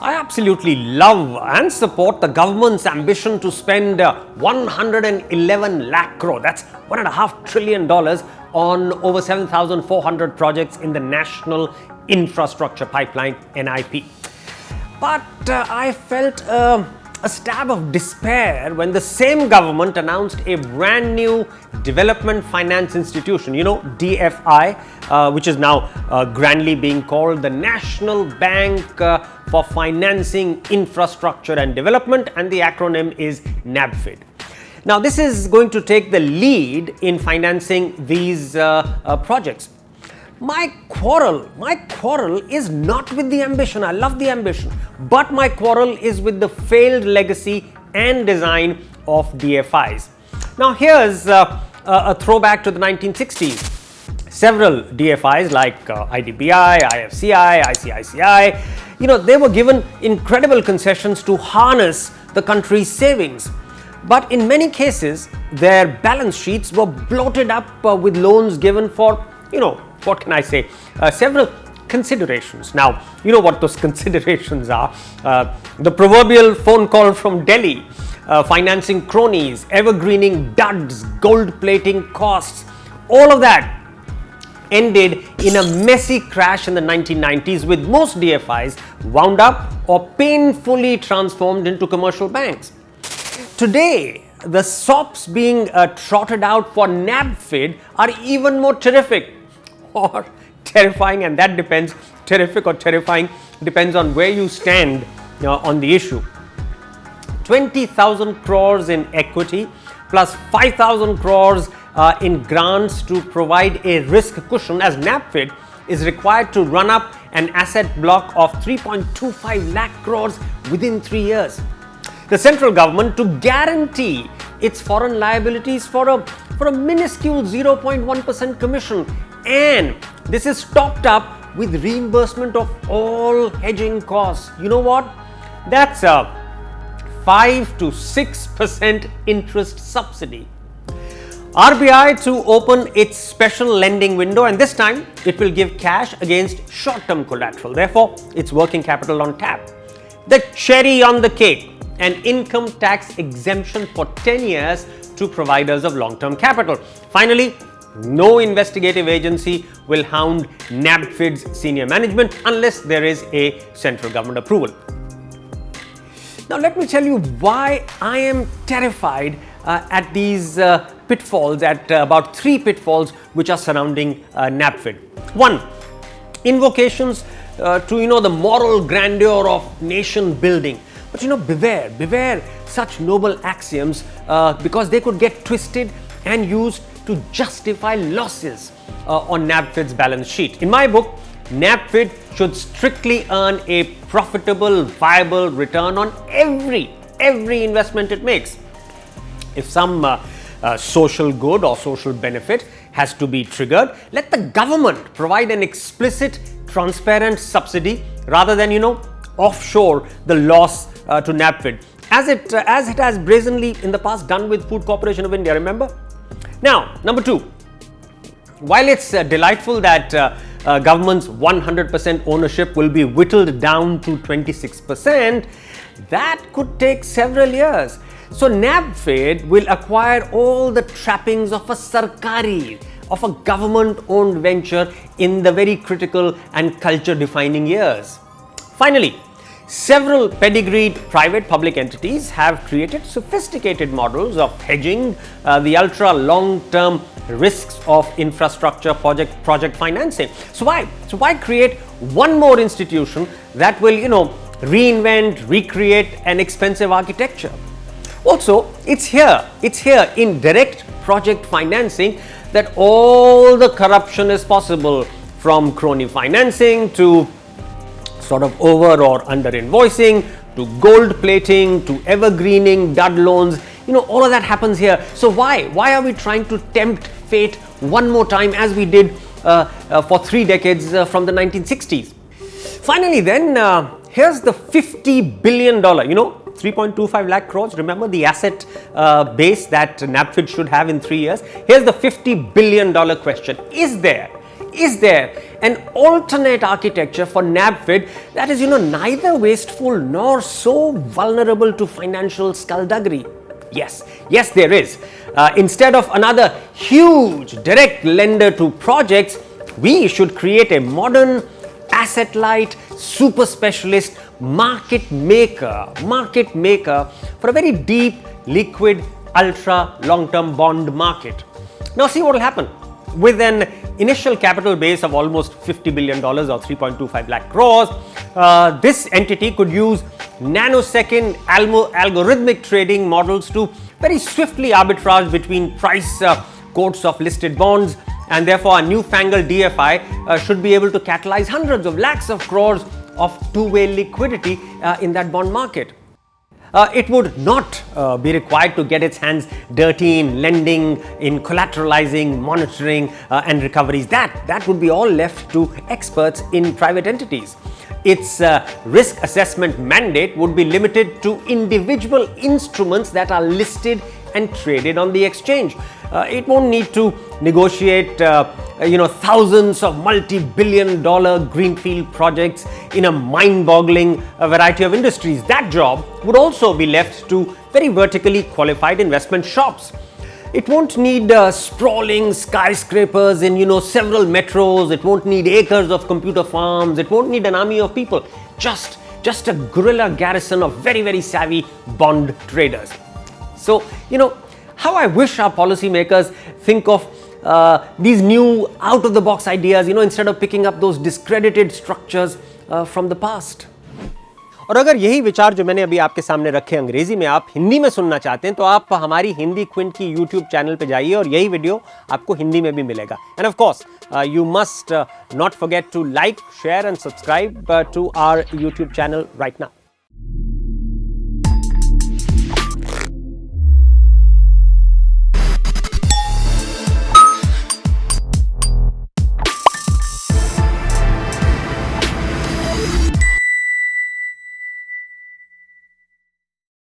I absolutely love and support the government's ambition to spend 111 lakh crore, that's $1.5 trillion on over 7,400 projects in the National Infrastructure Pipeline NIP. But I felt a stab of despair when the same government announced a brand new development finance institution, DFI, which is now grandly being called the National Bank for Financing Infrastructure and Development, and the acronym is NaBFID. Now, this is going to take the lead in financing these projects. My quarrel is not with the ambition. I love the ambition, but my quarrel is with the failed legacy and design of DFIs. Now, here's a throwback to the 1960s. Several DFIs like IDBI, IFCI, ICICI, they were given incredible concessions to harness the country's savings. But in many cases, their balance sheets were bloated up with loans given for, what can I say, several considerations. Now, you know what those considerations are. The proverbial phone call from Delhi, financing cronies, evergreening duds, gold plating costs, all of that ended in a messy crash in the 1990s, with most DFIs wound up or painfully transformed into commercial banks. Today, the SOPs being trotted out for NaBFID are even more terrific or terrifying, and that depends, terrific or terrifying depends on where you stand on the issue. 20,000 crores in equity plus 5,000 crores in grants to provide a risk cushion, as NaBFID is required to run up an asset block of 3.25 lakh crores within 3 years. The central government to guarantee its foreign liabilities for a minuscule 0.1% commission, and this is topped up with reimbursement of all hedging costs. You know what? That's a 5 to 6% interest subsidy. RBI to open its special lending window, and this time it will give cash against short-term collateral. Therefore, it's working capital on tap. The cherry on the cake, an income tax exemption for 10 years to providers of long-term capital. Finally, no investigative agency will hound NaBFID's senior management unless there is a central government approval. Now, let me tell you why I am terrified at these pitfalls, at about 3 pitfalls which are surrounding NaBFID. 1. Invocations to the moral grandeur of nation building. But beware such noble axioms because they could get twisted and used to justify losses on NaBFID's balance sheet. In my book, NaBFID should strictly earn a profitable, viable return on every investment it makes. If some social good or social benefit has to be triggered, let the government provide an explicit, transparent subsidy rather than offshore the loss to NaBFID, as it has brazenly in the past done with Food Corporation of India, remember? Now, number 2, while it's delightful that government's 100% ownership will be whittled down to 26%, that could take several years. So NaBFID will acquire all the trappings of a sarkari, of a government-owned venture in the very critical and culture-defining years. Finally, several pedigreed private-public entities have created sophisticated models of hedging the ultra-long-term risks of infrastructure project financing. So why create one more institution that will, reinvent, recreate an expensive architecture? Also, it's here in direct project financing that all the corruption is possible, from crony financing to sort of over or under invoicing, to gold plating, to evergreening, dud loans, all of that happens here. So why are we trying to tempt fate one more time as we did for 3 decades from the 1960s? Finally then, here's the $50 billion, 3.25 lakh crores, remember the asset base that NaBFID should have in 3 years. Here's the $50 billion question. Is there is there an alternate architecture for NaBFID that is, neither wasteful nor so vulnerable to financial skullduggery? Yes, there is. Instead of another huge direct lender to projects, we should create a modern, asset-light, super specialist market maker for a very deep, liquid, ultra long-term bond market. Now see what will happen. With an initial capital base of almost $50 billion or 3.25 lakh crores, this entity could use nanosecond algorithmic trading models to very swiftly arbitrage between price quotes of listed bonds, and therefore a newfangled DFI should be able to catalyze hundreds of lakhs of crores of two-way liquidity in that bond market. It would not be required to get its hands dirty in lending, in collateralizing, monitoring and recoveries. That would be all left to experts in private entities. Its risk assessment mandate would be limited to individual instruments that are listed and traded on the exchange. It won't need to negotiate thousands of multi-billion-dollar greenfield projects in a mind-boggling variety of industries. That job would also be left to very vertically qualified investment shops. It won't need sprawling skyscrapers in several metros. It won't need acres of computer farms. It won't need an army of people. Just a guerrilla garrison of very, very savvy bond traders. So, how I wish our policymakers think of these new out-of-the-box ideas, instead of picking up those discredited structures from the past. और अगर यही विचार जो मैंने अभी आपके सामने रखे अंग्रेजी में आप हिंदी में सुनना चाहते हैं तो आप हमारी हिंदी क्विंट की यूट्यूब चैनल पे जाइए और यही वीडियो आपको हिंदी में भी मिलेगा. End of course you must not forget to like, share and subscribe to our YouTube channel right now.